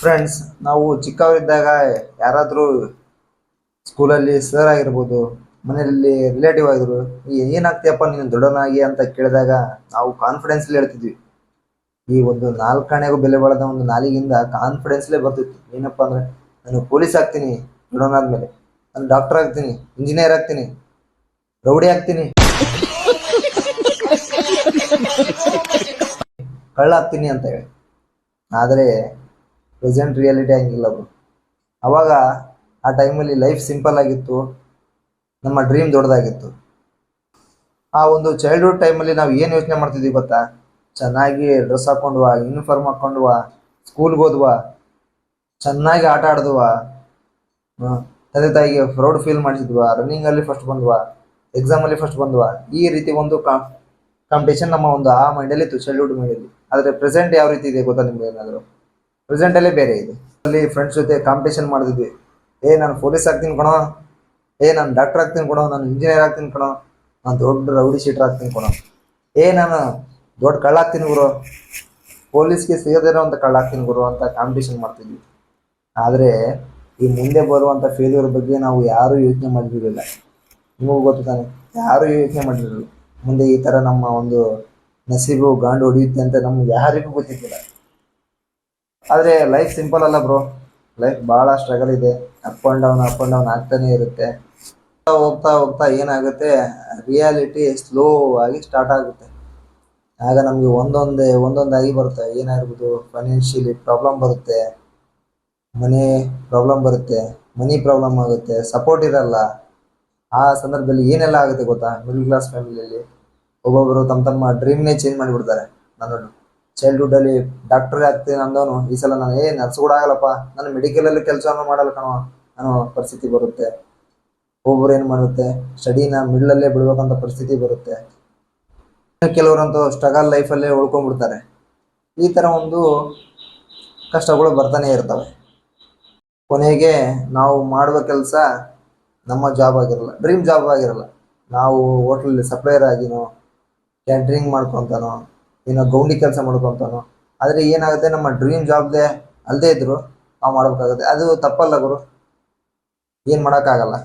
Friends, ನಾವು ಚಿಕ್ಕವರಿದ್ದಾಗ ಯಾರಾದರೂ ಸ್ಕೂಲಲ್ಲಿ ಸರ್ ಆಗಿರ್ಬೋದು, ಮನೆಯಲ್ಲಿ ರಿಲೇಟಿವ್ ಆಗಿದ್ರು, ಏನಾಗ್ತೀಯಪ್ಪ ನೀನು ದೊಡ್ಡವನಾಗಿ ಅಂತ ಕೇಳಿದಾಗ ನಾವು ಕಾನ್ಫಿಡೆನ್ಸ್ಲಿ ಹೇಳ್ತಿದ್ವಿ. ಈ ಒಂದು ನಾಲ್ಕಾಣೆಗೂ ಬೆಲೆ ಬಾಳದ ಒಂದು ನಾಲಿಗಿಂದ ಕಾನ್ಫಿಡೆನ್ಸ್ಲೇ ಬರ್ತಿತ್ತು. ಏನಪ್ಪ ಅಂದ್ರೆ, ನಾನು ಪೊಲೀಸ್ ಆಗ್ತೀನಿ ದೊಡ್ಡವನಾದ್ಮೇಲೆ, ನಾನು ಡಾಕ್ಟರ್ ಆಗ್ತೀನಿ, ಇಂಜಿನಿಯರ್ ಆಗ್ತೀನಿ, ರೌಡಿ ಆಗ್ತೀನಿ, ಕಳ್ಳ ಆಗ್ತೀನಿ ಅಂತ ಹೇಳಿ. ಆದರೆ ಪ್ರೆಸೆಂಟ್ ರಿಯಾಲಿಟಿ ಹಂಗಿಲ್ಲ ಬ್ರೋ. ಅವಾಗ ಆ ಟೈಮಲ್ಲಿ ಲೈಫ್ ಸಿಂಪಲ್ ಆಗಿತ್ತು, ನಮ್ಮ ಡ್ರೀಮ್ ದೊಡ್ಡದಾಗಿತ್ತು. ಆ ಒಂದು ಚೈಲ್ಡ್ಹುಡ್ ಟೈಮಲ್ಲಿ ನಾವು ಏನು ಯೋಚನೆ ಮಾಡ್ತಿದ್ವಿ ಗೊತ್ತಾ? ಚೆನ್ನಾಗಿ ಡ್ರೆಸ್ ಹಾಕೊಂಡ್ವಾ, ಯೂನಿಫಾರ್ಮ್ ಹಾಕೊಂಡ್ವಾ, ಸ್ಕೂಲ್ಗೆ ಹೋದ್ವಾ, ಚೆನ್ನಾಗಿ ಆಟ ಆಡಿದ್ವಾ, ತಂದೆ ತಾಯಿಗೆ ಪ್ರೌಡ್ ಫೀಲ್ ಮಾಡಿಸಿದ್ವಾ, ರನ್ನಿಂಗಲ್ಲಿ ಫಸ್ಟ್ ಬಂದ್ವಾ, ಎಕ್ಸಾಮಲ್ಲಿ ಫಸ್ಟ್ ಬಂದ್ವಾ, ಈ ರೀತಿ ಒಂದು ಕಾಂಪಿಟೇಷನ್ ನಮ್ಮ ಒಂದು ಆ ಮೈಂಡಲ್ಲಿ ಇತ್ತು, ಚೈಲ್ಡ್ಹುಡ್ ಮೈಂಡಲ್ಲಿ. ಆದರೆ ಪ್ರೆಸೆಂಟ್ ಯಾವ ರೀತಿ ಇದೆ ಗೊತ್ತಾ ನಿಮ್ಗೆ ಏನಾದರೂ? ಪ್ರೆಸೆಂಟಲ್ಲೇ ಬೇರೆ ಇದೆ. ಅಲ್ಲಿ ಫ್ರೆಂಡ್ಸ್ ಜೊತೆ ಕಾಂಪಿಟೇಷನ್ ಮಾಡ್ತಿದ್ವಿ. ನಾನು ಪೊಲೀಸ್ ಆಗ್ತೀನಿ ಕಣೋ, ನಾನು ಡಾಕ್ಟರ್ ಆಗ್ತೀನಿ ಕಣೋ, ನಾನು ಇಂಜಿನಿಯರ್ ಆಗ್ತೀನಿ ಕಣೋ, ನಾನು ದೊಡ್ಡ ರೌಡಿ ಶೀಟರ್ ಆಗ್ತೀನಿ ಕಣೋ, ನಾನು ದೊಡ್ಡ ಕಳ್ಳ ಆಗ್ತೀನಿ ಗುರು, ಪೊಲೀಸ್ಗೆ ಸಿಗದಿರೋ ಅಂತ ಕಳ್ಳ ಆಗ್ತೀನಿ ಗುರು ಅಂತ ಕಾಂಪಿಟೇಷನ್ ಮಾಡ್ತಿದ್ವಿ. ಆದರೆ ಈ ಮುಂದೆ ಬರುವಂಥ ಫೇಲ್ಯೂರ್ ಬಗ್ಗೆ ನಾವು ಯಾರೂ ಯೋಚನೆ ಮಾಡಿರಲಿಲ್ಲ. ನಿಮಗೂ ಗೊತ್ತು ತಾನೆ, ಯಾರೂ ಯೋಚನೆ ಮಾಡಿರಲಿಲ್ಲ. ಮುಂದೆ ಈ ಥರ ನಮ್ಮ ಒಂದು ನಸೀಬು ಗಾಂಡು ಹೊಡೆಯುತ್ತೆ ಅಂತ ನಮ್ಗೆ ಯಾರಿಗೂ ಗೊತ್ತಿದ್ದಿಲ್ಲ. ಆದರೆ ಲೈಫ್ ಸಿಂಪಲ್ ಅಲ್ಲ ಬ್ರೋ. ಲೈಫ್ ಭಾಳ ಸ್ಟ್ರಗಲ್ ಇದೆ. Up and down up and down ಆಗ್ತಾನೆ ಇರುತ್ತೆ. ಹೋಗ್ತಾ ಹೋಗ್ತಾ ಏನಾಗುತ್ತೆ, ರಿಯಾಲಿಟಿ ಸ್ಲೋ ಆಗಿ ಸ್ಟಾರ್ಟ್ ಆಗುತ್ತೆ. ಆಗ ನಮಗೆ ಒಂದೊಂದಾಗಿ ಬರುತ್ತೆ. ಏನಾಗಿರ್ಬೋದು, ಫೈನಾನ್ಷಿಯಲಿ ಪ್ರಾಬ್ಲಮ್ ಬರುತ್ತೆ, ಮನೆ ಪ್ರಾಬ್ಲಮ್ ಬರುತ್ತೆ, ಮನಿ ಪ್ರಾಬ್ಲಮ್ ಆಗುತ್ತೆ, ಸಪೋರ್ಟ್ ಇರಲ್ಲ. ಆ ಸಂದರ್ಭದಲ್ಲಿ ಏನೆಲ್ಲ ಆಗುತ್ತೆ ಗೊತ್ತಾ? ಮಿಡಲ್ ಕ್ಲಾಸ್ ಫ್ಯಾಮಿಲಿಯಲ್ಲಿ ಒಬ್ಬೊಬ್ಬರು ತಮ್ಮ ಡ್ರೀಮ್ನೇ ಚೇಂಜ್ ಮಾಡಿಬಿಡ್ತಾರೆ. ನಾನು ಚೈಲ್ಡ್ಹುಡ್ಡಲ್ಲಿ ಡಾಕ್ಟರ್ ಆಗ್ತೀನಿ ಅಂದವನು ಈ ಸಲ ನಾನು ನರ್ಸ್ ಕೂಡ ಆಗಲ್ಲಪ್ಪ, ನಾನು ಮೆಡಿಕಲಲ್ಲಿ ಕೆಲಸವನ್ನು ಮಾಡಲ್ಲ ಕಣೋ ಅನ್ನೋ ಪರಿಸ್ಥಿತಿ ಬರುತ್ತೆ. ಒಬ್ಬರು ಏನು ಮಾಡುತ್ತೆ, ಸ್ಟಡಿನ ಮಿಡ್ಲಲ್ಲೇ ಬಿಡ್ಬೇಕಂತ ಪರಿಸ್ಥಿತಿ ಬರುತ್ತೆ. ಕೆಲವರಂತೂ ಸ್ಟ್ರಗಲ್ ಲೈಫಲ್ಲೇ ಉಳ್ಕೊಂಡ್ಬಿಡ್ತಾರೆ. ಈ ಥರ ಒಂದು ಕಷ್ಟಗಳು ಬರ್ತಾನೆ ಇರ್ತವೆ. ಕೊನೆಗೆ ನಾವು ಮಾಡುವ ಕೆಲಸ ನಮ್ಮ ಜಾಬ್ ಆಗಿರಲ್ಲ, ಡ್ರೀಮ್ ಜಾಬ್ ಆಗಿರಲ್ಲ. ನಾವು ಹೋಟ್ಲಲ್ಲಿ ಸಪ್ಲೈಯರ್ ಆಗಿನೋ, ಕ್ಯಾಟ್ರಿಂಗ್ ಮಾಡ್ಕೊತಾನೋ, ಏನೋ ಗೌಂಡಿ ಕೆಲಸ ಮಾಡ್ಕೊತಾನೋ. ಆದರೆ ಏನಾಗುತ್ತೆ, ನಮ್ಮ ಡ್ರೀಮ್ ಜಾಬ್ದೇ ಅಲ್ಲದೇ ಇದ್ದರೂ ನಾವು ಮಾಡಬೇಕಾಗುತ್ತೆ. ಅದು ತಪ್ಪಲ್ಲ ಗುರು, ಏನು ಮಾಡೋಕ್ಕಾಗಲ್ಲ.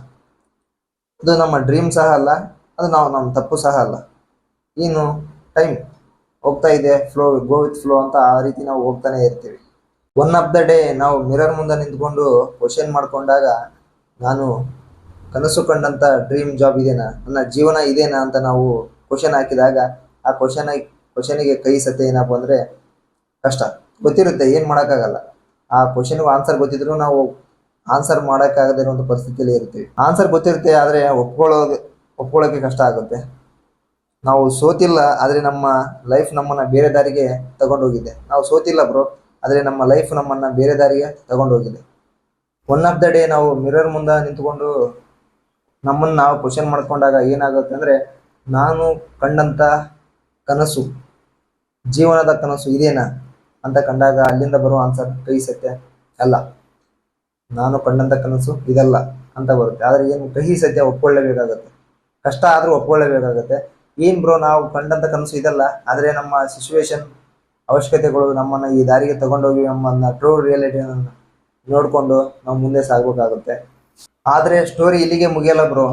ಅದು ನಮ್ಮ ಡ್ರೀಮ್ ಸಹ ಅಲ್ಲ, ಅದು ನಮ್ಮ ತಪ್ಪು ಸಹ ಅಲ್ಲ. ಏನು, ಟೈಮ್ ಹೋಗ್ತಾ ಇದೆ, ಫ್ಲೋ, ಗೋ ವಿತ್ ಫ್ಲೋ ಅಂತ ಆ ರೀತಿ ನಾವು ಹೋಗ್ತಾನೆ ಇರ್ತೀವಿ. ಒನ್ ಆಫ್ ದ ಡೇ ನಾವು ಮಿರರ್ ಮುಂದೆ ನಿಂತ್ಕೊಂಡು ಕ್ವಶನ್ ಮಾಡ್ಕೊಂಡಾಗ, ನಾನು ಕನಸು ಕಂಡಂಥ ಡ್ರೀಮ್ ಜಾಬ್ ಇದೇನಾ, ನನ್ನ ಜೀವನ ಇದೇನಾ ಅಂತ ನಾವು ಕ್ವಶನ್ ಹಾಕಿದಾಗ, ಆ ಕ್ವಶನಿಗೆ ಕೈ ಸತ್ಯ ಏನಪ್ಪ ಅಂದರೆ ಕಷ್ಟ. ಗೊತ್ತಿರುತ್ತೆ, ಏನು ಮಾಡೋಕ್ಕಾಗಲ್ಲ. ಆ ಕ್ವಶನ್ಗೂ ಆನ್ಸರ್ ಗೊತ್ತಿದ್ರು ನಾವು ಆನ್ಸರ್ ಮಾಡೋಕ್ಕಾಗದೇ ಇರುವಂಥ ಪರಿಸ್ಥಿತಿಯಲ್ಲಿ ಇರ್ತೀವಿ. ಆನ್ಸರ್ ಗೊತ್ತಿರುತ್ತೆ, ಆದರೆ ಒಪ್ಕೊಳ್ಳೋಕ್ಕೆ ಕಷ್ಟ ಆಗುತ್ತೆ. ನಾವು ಸೋತಿಲ್ಲ, ಆದರೆ ನಮ್ಮ ಲೈಫ್ ನಮ್ಮನ್ನು ಬೇರೆ ದಾರಿಗೆ ತಗೊಂಡೋಗಿದೆ. ನಾವು ಸೋತಿಲ್ಲ ಬ್ರೋ, ಆದರೆ ನಮ್ಮ ಲೈಫ್ ನಮ್ಮನ್ನು ಬೇರೆ ದಾರಿಗೆ ತಗೊಂಡೋಗಿದೆ. ಒನ್ ಆಫ್ ದ ಡೇ ನಾವು ಮಿರರ್ ಮುಂದೆ ನಿಂತ್ಕೊಂಡು ನಮ್ಮನ್ನು ನಾವು ಕ್ವಶನ್ ಮಾಡ್ಕೊಂಡಾಗ ಏನಾಗುತ್ತೆ ಅಂದರೆ, ನಾನು ಕಂಡಂಥ ಕನಸು, ಜೀವನದ ಕನಸು ಇದೇನಾ ಅಂತ ಕಂಡಾಗ ಅಲ್ಲಿಂದ ಬರುವ ಆನ್ಸರ್ ಕೈ ಸತ್ಯ ಅಲ್ಲ, ನಾನು ಕಂಡಂಥ ಕನಸು ಇದಲ್ಲ ಅಂತ ಬರುತ್ತೆ. ಆದರೆ ಏನು, ಕಹಿ ಸತ್ಯ ಒಪ್ಕೊಳ್ಳೇಬೇಕಾಗತ್ತೆ. ಕಷ್ಟ ಆದರೂ ಒಪ್ಕೊಳ್ಳೇಬೇಕಾಗತ್ತೆ. ಏನು ಬ್ರೋ, ನಾವು ಕಂಡಂಥ ಕನಸು ಇದಲ್ಲ, ಆದರೆ ನಮ್ಮ ಸಿಚುವೇಶನ್, ಅವಶ್ಯಕತೆಗಳು ನಮ್ಮನ್ನು ಈ ದಾರಿಗೆ ತಗೊಂಡೋಗಿ ನಮ್ಮನ್ನು ಟ್ರೂ ರಿಯಾಲಿಟಿಯನ್ನು ನೋಡಿಕೊಂಡು ನಾವು ಮುಂದೆ ಸಾಗಬೇಕಾಗುತ್ತೆ. ಆದರೆ ಸ್ಟೋರಿ ಇಲ್ಲಿಗೆ ಮುಗಿಯಲ್ಲ ಬ್ರೋ.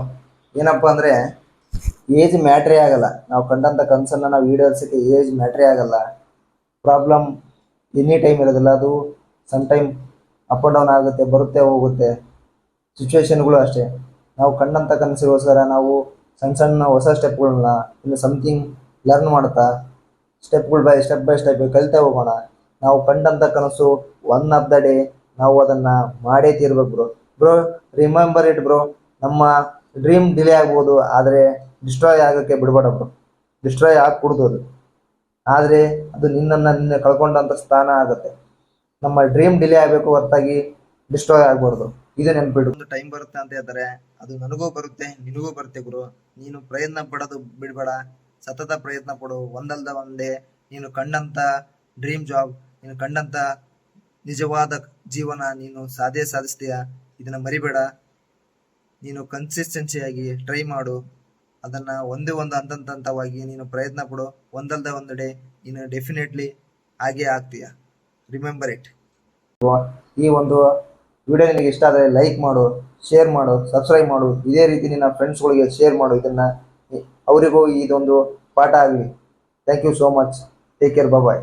ಏನಪ್ಪ ಅಂದರೆ, ಏಜ್ ಮ್ಯಾಟ್ರೇ ಆಗಲ್ಲ. ನಾವು ಕಂಡಂಥ ಕನಸನ್ನು ನಾವು ಈಡೇರಿಸೋಕ್ಕೆ ಏಜ್ ಮ್ಯಾಟ್ರೇ ಆಗಲ್ಲ. ಪ್ರಾಬ್ಲಮ್ ಎನಿ ಟೈಮ್ ಇರೋದಿಲ್ಲ, ಅದು some time up and down ಆಗುತ್ತೆ, ಬರುತ್ತೆ ಹೋಗುತ್ತೆ. ಸಿಚುವೇಶನ್ಗಳು ಅಷ್ಟೇ. ನಾವು ಕಂಡಂಥ ಕನಸಿಗೋಸ್ಕರ ನಾವು ಸಣ್ಣ ಸಣ್ಣ ಹೊಸ ಸ್ಟೆಪ್ಗಳನ್ನ, ಇನ್ನು ಸಮಥಿಂಗ್ ಲರ್ನ್ ಮಾಡ್ತಾ, ಸ್ಟೆಪ್ ಬೈ ಸ್ಟೆಪ್ ಕಲಿತಾ ಹೋಗೋಣ. ನಾವು ಕಂಡಂಥ ಕನಸು ಒನ್ ಆಫ್ ದ ಡೇ ನಾವು ಅದನ್ನು ಮಾಡೇ ತೀರ್ಬೇಕು bro. Bro, remember it bro, ನಮ್ಮ ಡ್ರೀಮ್ ಡಿಲೇ ಆಗ್ಬೋದು, ಆದರೆ ಡಿಸ್ಟ್ರಾಯ್ ಆಗೋಕ್ಕೆ ಬಿಡಬೇಡ ಬ್ರೋ. ಡಿಸ್ಟ್ರಾಯ್ ಆಗ್ಬಿಡ್ದು ಅದು, ಆದರೆ ಅದು ನಿನ್ನೆ ಕಳ್ಕೊಂಡಂಥ ಸ್ಥಾನ ಆಗುತ್ತೆ. ನಮ್ಮ ಡ್ರೀಮ್ ಡಿಲೇ ಆಗಬೇಕು ಹೊರತಾಗಿ ಡಿಸ್ಟ್ರಾಯ್ ಆಗಬಾರ್ದು. ಇದು ನೆನ್ಪಿಡು. ಒಂದು ಟೈಮ್ ಬರುತ್ತೆ ಅಂತ ಹೇಳ್ತಾರೆ, ಅದು ನನಗೂ ಬರುತ್ತೆ, ನಿನಗೂ ಬರುತ್ತೆ ಗುರು. ನೀನು ಪ್ರಯತ್ನ ಪಡೋದು ಬಿಡಬೇಡ, ಸತತ ಪ್ರಯತ್ನ ಪಡು. ಒಂದಲ್ದ ಒಂದೇ ನೀನು ಕಂಡಂಥ ಡ್ರೀಮ್ ಜಾಬ್, ನೀನು ಕಂಡಂಥ ನಿಜವಾದ ಜೀವನ ನೀನು ಸಾಧಿಸ್ತೀಯ. ಇದನ್ನು ಮರಿಬೇಡ. ನೀನು ಕನ್ಸಿಸ್ಟೆನ್ಸಿಯಾಗಿ ಟ್ರೈ ಮಾಡು. ಅದನ್ನು ಒಂದೇ ಒಂದು ಹಂತವಾಗಿ ನೀನು ಪ್ರಯತ್ನ ಪಡು. ಒಂದಲ್ದ ಒಂದು ಡೇ ನೀನು ಡೆಫಿನೆಟ್ಲಿ ಆಗೇ ಆಗ್ತೀಯ. Remember it. ಈ ಒಂದು ವಿಡಿಯೋ ನಿನಗೆ ಇಷ್ಟ ಆದರೆ ಲೈಕ್ ಮಾಡು, ಶೇರ್ ಮಾಡು, ಸಬ್ಸ್ಕ್ರೈಬ್ ಮಾಡು. ಇದೇ ರೀತಿ ನಿನ್ನ ಫ್ರೆಂಡ್ಸ್ಗಳಿಗೆ ಶೇರ್ ಮಾಡು. ಅವರಿಗೂ ಇದೊಂದು ಪಾಠ ಆಗಲಿ. Thank you so much. Take care. Bye.